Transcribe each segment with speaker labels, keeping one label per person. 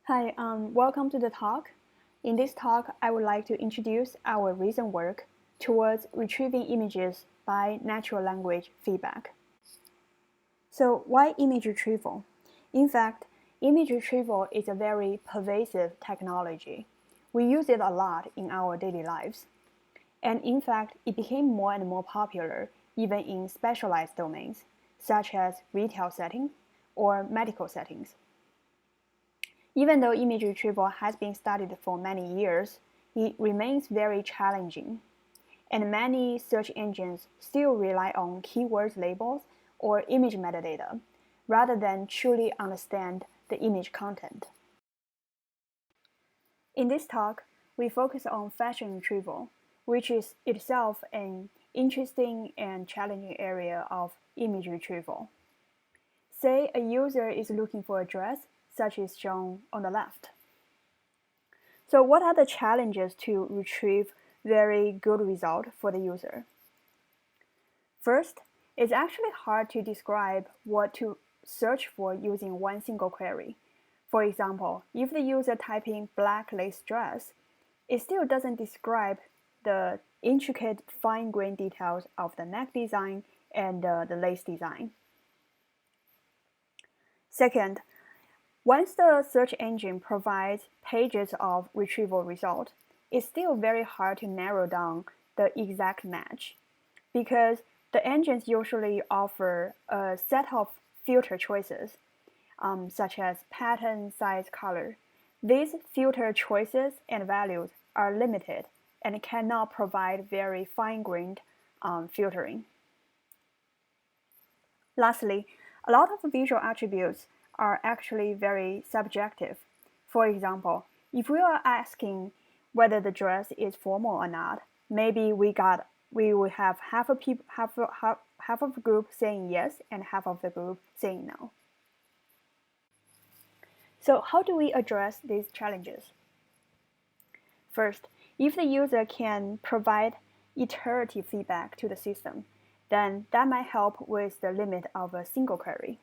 Speaker 1: Hi, welcome to the talk. In this talk, I would like to introduce our recent work towards retrieving images by natural language feedback. So why image retrieval? In fact, image retrieval is a very pervasive technology. We use it a lot in our daily lives. And in fact, it became more and more popular even in specialized domains, such as retail settings or medical settings. Even though image retrieval has been studied for many years, it remains very challenging, and many search engines still rely on keywords labels or image metadata, rather than truly understand the image content. In this talk, we focus on fashion retrieval, which is itself an interesting and challenging area of image retrieval. Say a user is looking for a dress, such as shown on the left. So what are the challenges to retrieve very good result for the user? First, it's actually hard to describe what to search for using one single query. For example, if the user type in black lace dress, it still doesn't describe the intricate fine-grained details of the neck design and the lace design. Second, once the search engine provides pages of retrieval result, it's still very hard to narrow down the exact match because the engines usually offer a set of filter choices, such as pattern, size, color. These filter choices and values are limited and cannot provide very fine-grained filtering. Lastly, a lot of visual attributes are actually very subjective. For example, if we are asking whether the dress is formal or not, maybe we will have half of the group saying yes and half of the group saying no. So how do we address these challenges? First, if the user can provide iterative feedback to the system, then that might help with the limit of a single query.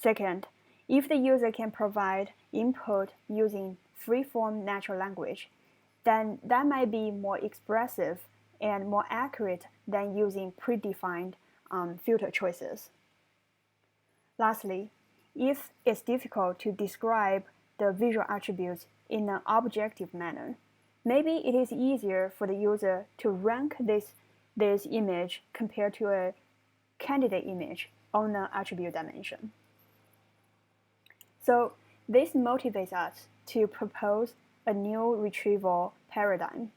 Speaker 1: Second, if the user can provide input using free-form natural language, then that might be more expressive and more accurate than using predefined filter choices. Lastly, if it's difficult to describe the visual attributes in an objective manner, maybe it is easier for the user to rank this image compared to a candidate image on an attribute dimension. So this motivates us to propose a new retrieval paradigm.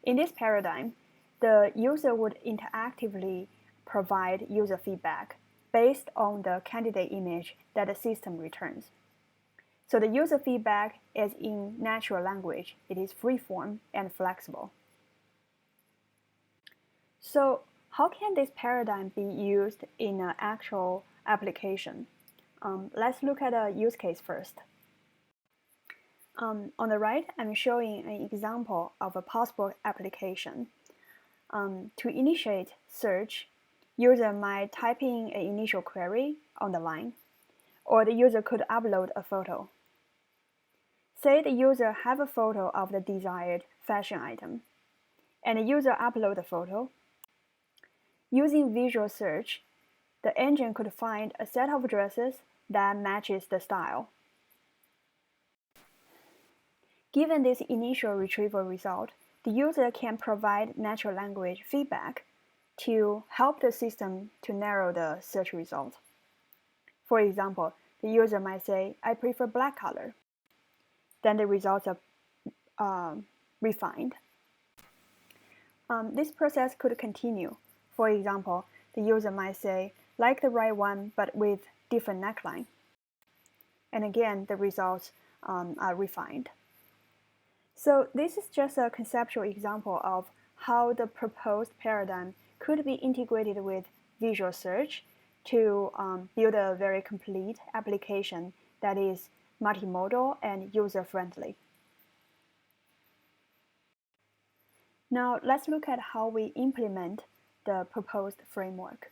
Speaker 1: In this paradigm, the user would interactively provide user feedback based on the candidate image that the system returns. So the user feedback is in natural language. It is free-form and flexible. So how can this paradigm be used in an actual application? Let's look at a use case first. On the right, I'm showing an example of a possible application. To initiate search, user might type in an initial query on the line, or the user could upload a photo. Say the user have a photo of the desired fashion item, and the user upload the photo. Using visual search, the engine could find a set of dresses that matches the style. Given this initial retrieval result, the user can provide natural language feedback to help the system to narrow the search result. For example, the user might say, I prefer black color. Then the results are refined. This process could continue. For example, the user might say, like the right one, but with different neckline. And again, the results are refined. So this is just a conceptual example of how the proposed paradigm could be integrated with visual search to build a very complete application that is multimodal and user-friendly. Now let's look at how we implement the proposed framework.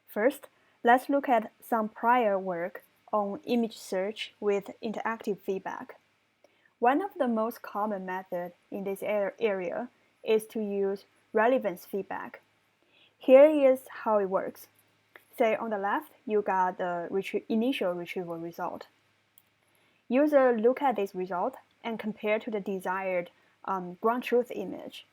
Speaker 1: First, let's look at some prior work on image search with interactive feedback. One of the most common methods in this area is to use relevance feedback. Here is how it works. Say on the left, you got the initial retrieval result. User look at this result and compare to the desired ground truth image.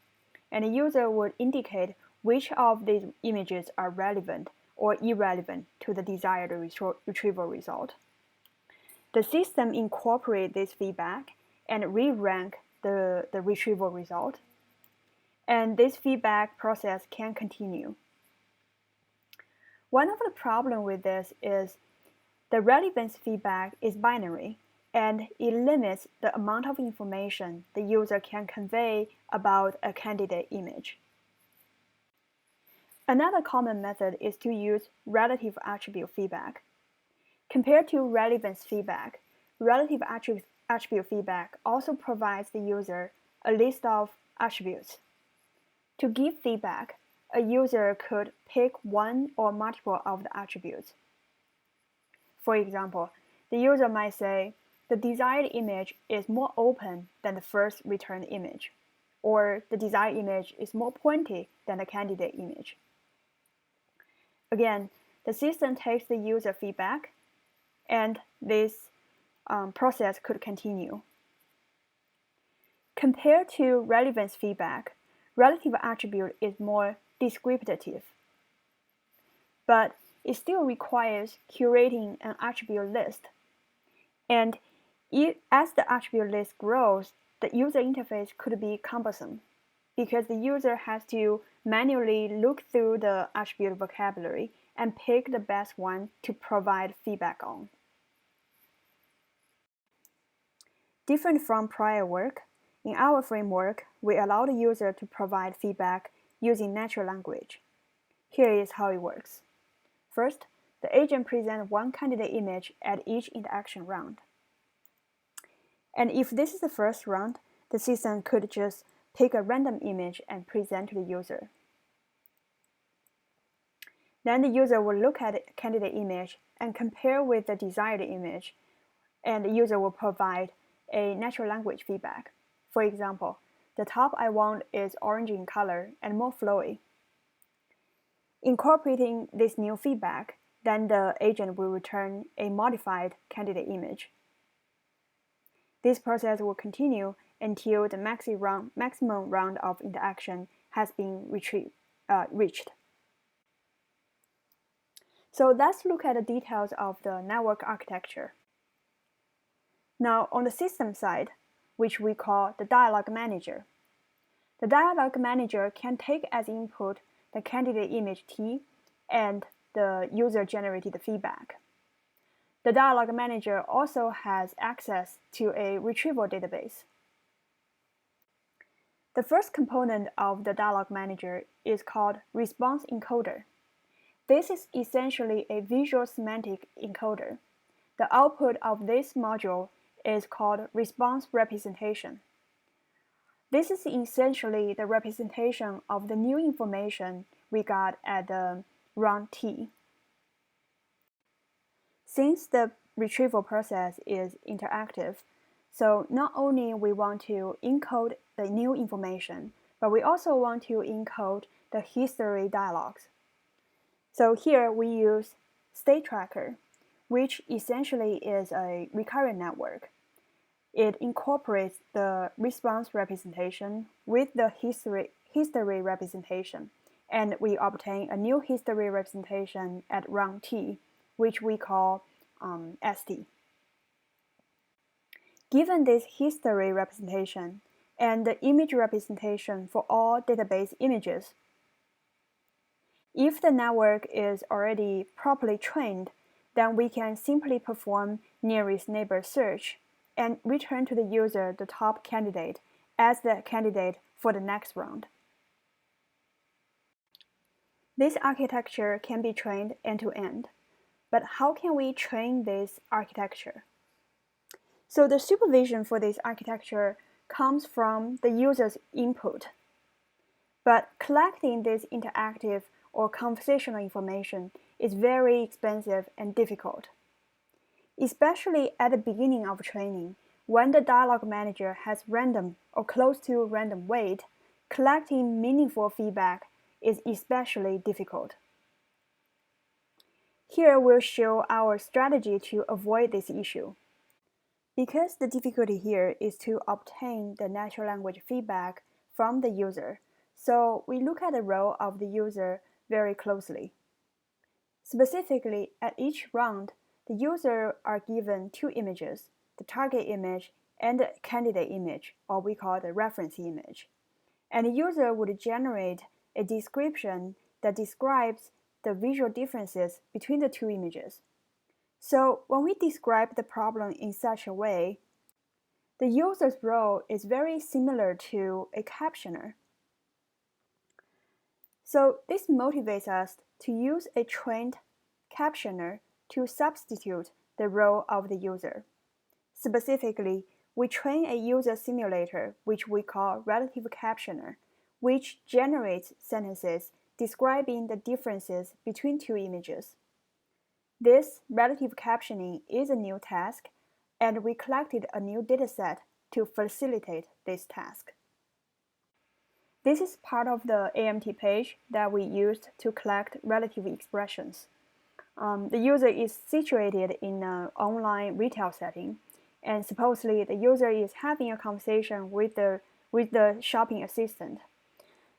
Speaker 1: And the user would indicate which of these images are relevant or irrelevant to the desired retrieval result. The system incorporates this feedback and re-rank the retrieval result. And this feedback process can continue. One of the problems with this is the relevance feedback is binary, and it limits the amount of information the user can convey about a candidate image. Another common method is to use relative attribute feedback. Compared to relevance feedback, relative attribute feedback also provides the user a list of attributes. To give feedback, a user could pick one or multiple of the attributes. For example, the user might say, the desired image is more open than the first returned image, or the desired image is more pointy than the candidate image. Again, the system takes the user feedback, and this process could continue. Compared to relevance feedback, relative attribute is more descriptive, but it still requires curating an attribute list. And as the attribute list grows, the user interface could be cumbersome because the user has to manually look through the attribute vocabulary and pick the best one to provide feedback on. Different from prior work, in our framework, we allow the user to provide feedback using natural language. Here is how it works. First, the agent presents one candidate image at each interaction round. And if this is the first round, the system could just pick a random image and present to the user. Then the user will look at the candidate image and compare with the desired image, and the user will provide a natural language feedback. For example, the top I want is orange in color and more flowy. Incorporating this new feedback, then the agent will return a modified candidate image. This process will continue until the maximum round of interaction has been reached. So let's look at the details of the network architecture. Now, on the system side, which we call the dialog manager. The dialog manager can take as input the candidate image T and the user-generated feedback. The dialog manager also has access to a retrieval database. The first component of the dialog manager is called response encoder. This is essentially a visual semantic encoder. The output of this module is called response representation. This is essentially the representation of the new information we got at the round T. Since the retrieval process is interactive, so not only we want to encode the new information, but we also want to encode the history dialogs. So here we use state tracker, which essentially is a recurrent network. It incorporates the response representation with the history representation, and we obtain a new history representation at round T, which we call ST. Given this history representation and the image representation for all database images, if the network is already properly trained, then we can simply perform nearest neighbor search and return to the user the top candidate as the candidate for the next round. This architecture can be trained end-to-end, but how can we train this architecture? So the supervision for this architecture comes from the user's input, but collecting this interactive or conversational information is very expensive and difficult. especially at the beginning of training, when the dialog manager has random or close to random weight, collecting meaningful feedback is especially difficult. Here we'll show our strategy to avoid this issue. Because the difficulty here is to obtain the natural language feedback from the user, so we look at the role of the user very closely. Specifically, at each round, the user are given two images, the target image and the candidate image, or we call the reference image. And the user would generate a description that describes the visual differences between the two images. So when we describe the problem in such a way, the user's role is very similar to a captioner. So this motivates us to use a trained captioner to substitute the role of the user. Specifically, we train a user simulator, which we call relative captioner, which generates sentences describing the differences between two images. This relative captioning is a new task, and we collected a new dataset to facilitate this task. This is part of the AMT page that we used to collect relative expressions. The user is situated in an online retail setting, and supposedly the user is having a conversation with the shopping assistant.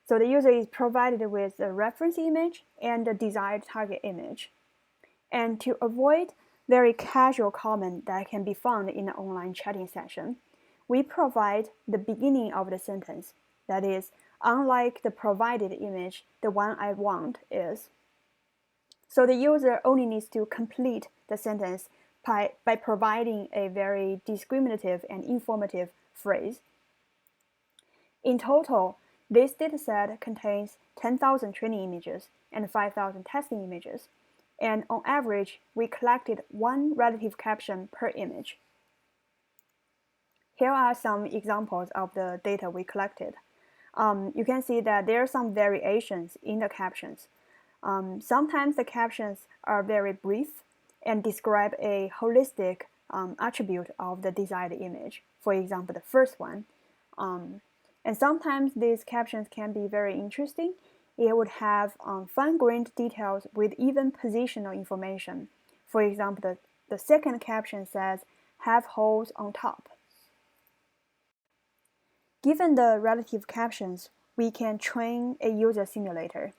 Speaker 1: So the user is provided with a reference image and the desired target image. And to avoid very casual comment that can be found in an online chatting session, we provide the beginning of the sentence. That is, unlike the provided image, the one I want is. So the user only needs to complete the sentence by providing a very discriminative and informative phrase. In total, this dataset contains 10,000 training images and 5,000 testing images, and on average, we collected one relative caption per image. Here are some examples of the data we collected. You can see that there are some variations in the captions. Sometimes the captions are very brief and describe a holistic attribute of the desired image. For example, the first one. And sometimes these captions can be very interesting. It would have fine-grained details with even positional information. For example, the second caption says, have holes on top. Given the relative captions, we can train a user simulator.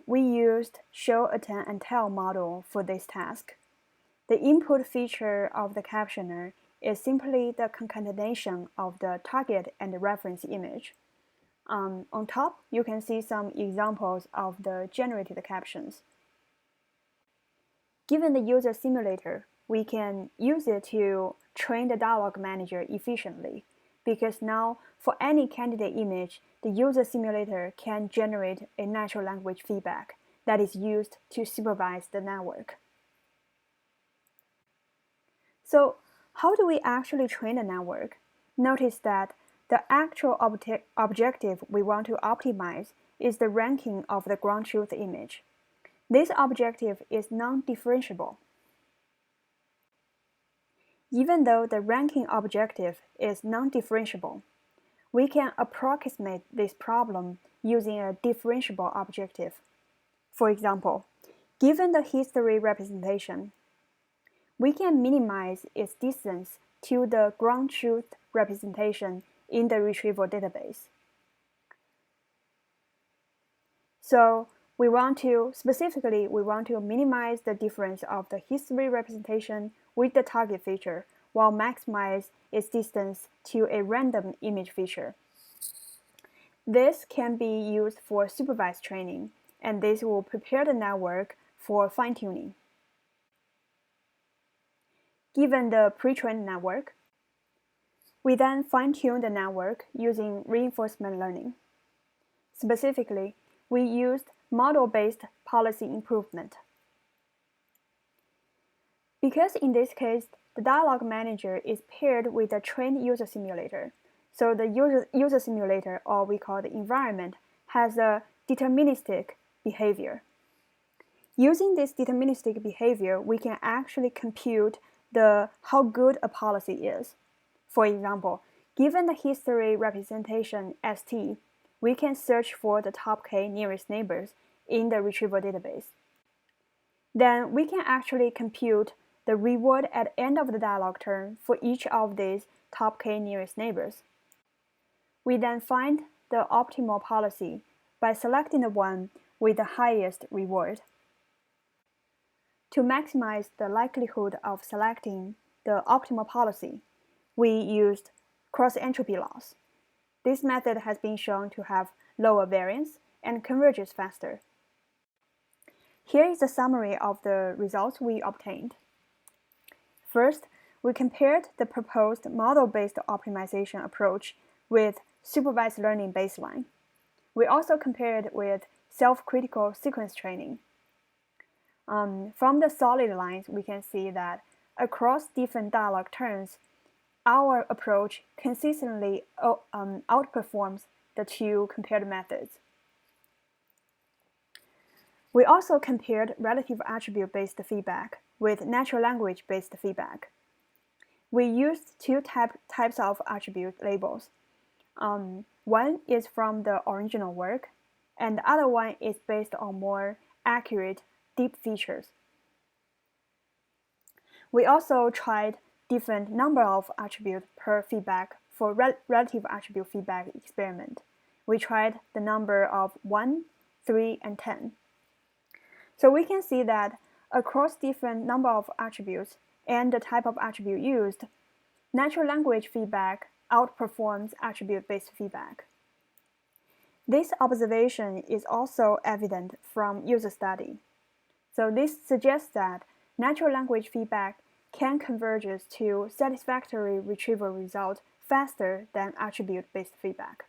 Speaker 1: We used show, attend, and tell model for this task. The input feature of the captioner is simply the concatenation of the target and the reference image. On top, you can see some examples of the generated captions. Given the user simulator, we can use it to train the dialog manager efficiently, because now for any candidate image, the user simulator can generate a natural language feedback that is used to supervise the network. So how do we actually train the network? Notice that the actual objective we want to optimize is the ranking of the ground truth image. This objective is non-differentiable. Even though the ranking objective is non-differentiable, we can approximate this problem using a differentiable objective. For example, given the history representation, we can minimize its distance to the ground truth representation in the retrieval database. So we want to minimize the difference of the history representation with the target feature while maximize its distance to a random image feature. This can be used for supervised training, and this will prepare the network for fine-tuning. Given the pre-trained network, we then fine-tune the network using reinforcement learning. Specifically, we used model-based policy improvement. Because in this case, the dialog manager is paired with a trained user simulator, so the user simulator, or we call the environment, has a deterministic behavior. Using this deterministic behavior, we can actually compute how good a policy is. For example, given the history representation ST, we can search for the top k nearest neighbors in the retrieval database. Then we can actually compute the reward at the end of the dialog turn for each of these top k nearest neighbors. We then find the optimal policy by selecting the one with the highest reward. To maximize the likelihood of selecting the optimal policy, we used cross-entropy loss. This method has been shown to have lower variance and converges faster. Here is a summary of the results we obtained. First, we compared the proposed model-based optimization approach with supervised learning baseline. We also compared with self-critical sequence training. From the solid lines, we can see that across different dialog turns, our approach consistently outperforms the two compared methods. We also compared relative attribute-based feedback with natural language-based feedback. We used two types of attribute labels. One is from the original work, and the other one is based on more accurate deep features. We also tried different number of attributes per feedback for relative attribute feedback experiment. We tried the number of 1, 3, and 10. So we can see that across different number of attributes and the type of attribute used, natural language feedback outperforms attribute-based feedback. This observation is also evident from user study. So this suggests that natural language feedback can converge to satisfactory retrieval results faster than attribute-based feedback.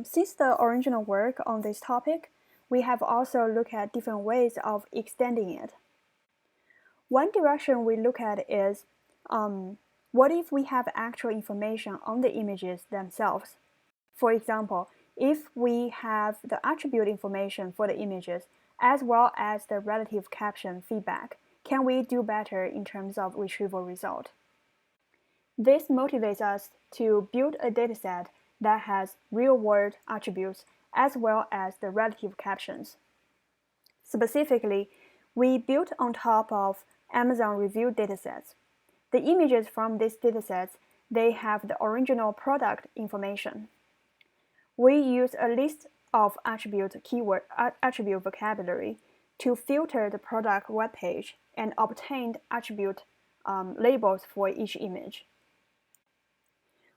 Speaker 1: Since the original work on this topic, we have also looked at different ways of extending it. One direction we look at is, what if we have actual information on the images themselves? For example, if we have the attribute information for the images as well as the relative caption feedback, can we do better in terms of retrieval result? This motivates us to build a dataset that has real-world attributes as well as the relative captions. Specifically, we built on top of Amazon review datasets. The images from these datasets, they have the original product information. We use a list of attribute vocabulary to filter the product web page and obtain attribute labels for each image.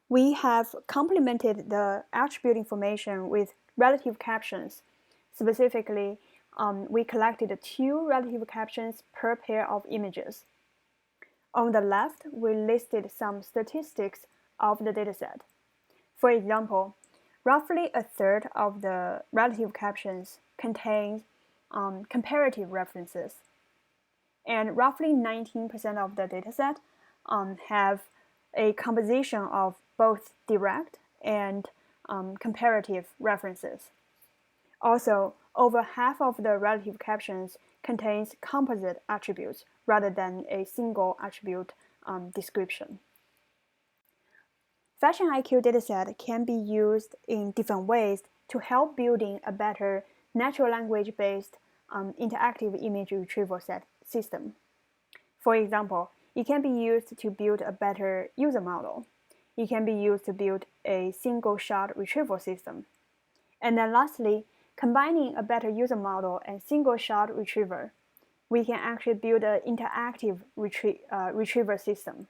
Speaker 1: We have complemented the attribute information with relative captions. Specifically, we collected 2 relative captions per pair of images. On the left, we listed some statistics of the dataset. For example, roughly a third of the relative captions contain comparative references, and roughly 19% of the dataset have a composition of both direct and comparative references. Also, over half of the relative captions contains composite attributes rather than a single attribute description. Fashion IQ dataset can be used in different ways to help building a better natural language-based interactive image retrieval system. For example, it can be used to build a better user model. It can be used to build a single-shot retrieval system. And then lastly, combining a better user model and single-shot retriever, we can actually build an interactive retriever system.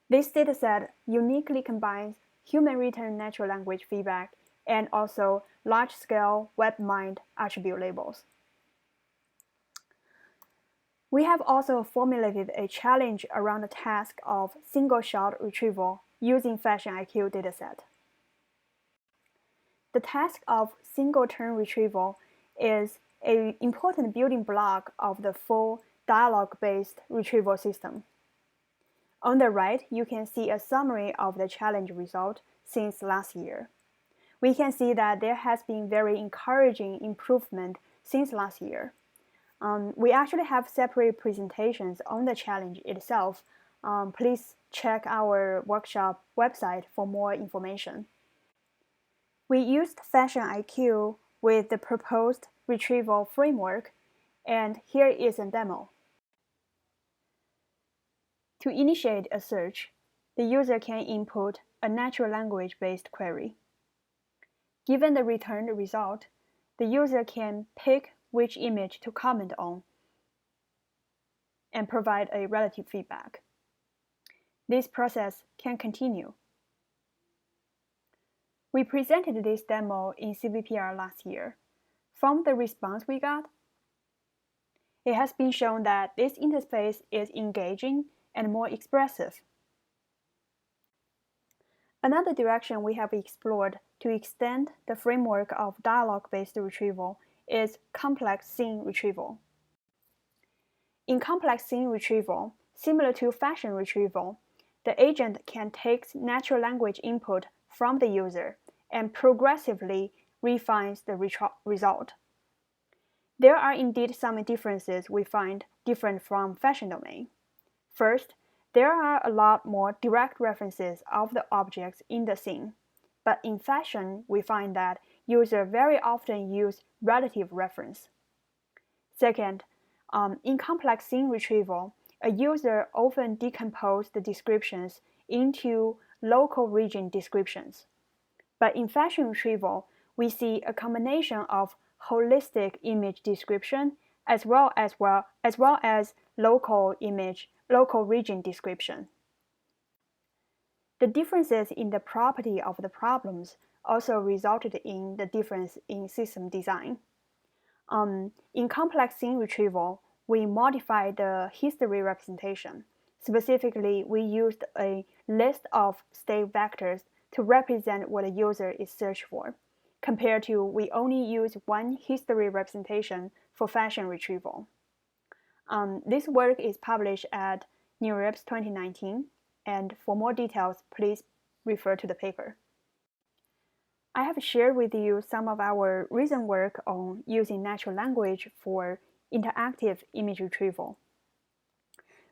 Speaker 1: This dataset uniquely combines human-written natural language feedback and also large-scale web-mined attribute labels. We have also formulated a challenge around the task of single-shot retrieval using Fashion IQ dataset. The task of single-turn retrieval is an important building block of the full dialogue-based retrieval system. On the right, you can see a summary of the challenge result since last year. We can see that there has been very encouraging improvement since last year. We actually have separate presentations on the challenge itself. Please check our workshop website for more information. We used Fashion IQ with the proposed retrieval framework, and here is a demo. To initiate a search, the user can input a natural language-based query. Given the returned result, the user can pick which image to comment on and provide a relative feedback. This process can continue. We presented this demo in CVPR last year. From the response we got, it has been shown that this interface is engaging and more expressive. Another direction we have explored to extend the framework of dialogue-based retrieval is complex scene retrieval. In complex scene retrieval, similar to fashion retrieval, the agent can take natural language input from the user and progressively refines the result. There are indeed some differences we find different from fashion domain. First, there are a lot more direct references of the objects in the scene, but in fashion, we find that users very often use relative reference. Second, in complex scene retrieval, a user often decomposes the descriptions into local region descriptions. But in fashion retrieval, we see a combination of holistic image description as well as local region description. The differences in the property of the problems also resulted in the difference in system design. In complex scene retrieval, we modified the history representation. Specifically, we used a list of state vectors to represent what a user is searching for, compared to we only use one history representation for fashion retrieval. This work is published at NeurIPS 2019, and for more details, please refer to the paper. I have shared with you some of our recent work on using natural language for interactive image retrieval.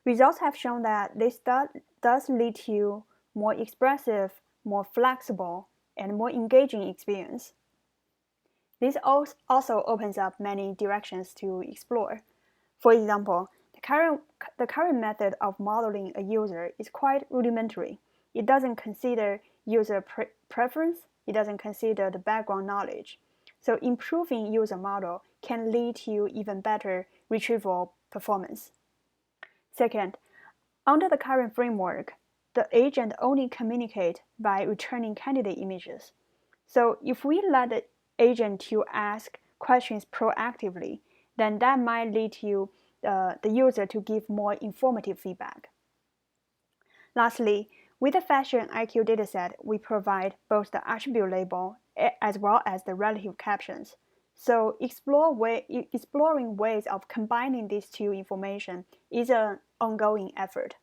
Speaker 1: Results have shown that this does lead to more expressive, more flexible, and more engaging experience. This also opens up many directions to explore. For example, the current method of modeling a user is quite rudimentary. It doesn't consider user preference, it doesn't consider the background knowledge. So improving user model can lead to even better retrieval performance. Second, under the current framework, the agent only communicates by returning candidate images. So if we let the agent to ask questions proactively, then that might lead to the user to give more informative feedback. Lastly, with the Fashion IQ dataset, we provide both the attribute label as well as the relative captions. So exploring ways of combining these two information is an ongoing effort.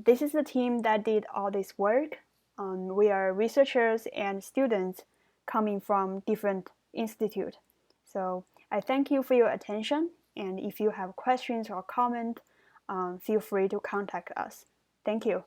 Speaker 1: This is the team that did all this work. We are researchers and students coming from different institutes. So I thank you for your attention, and if you have questions or comments, feel free to contact us. Thank you.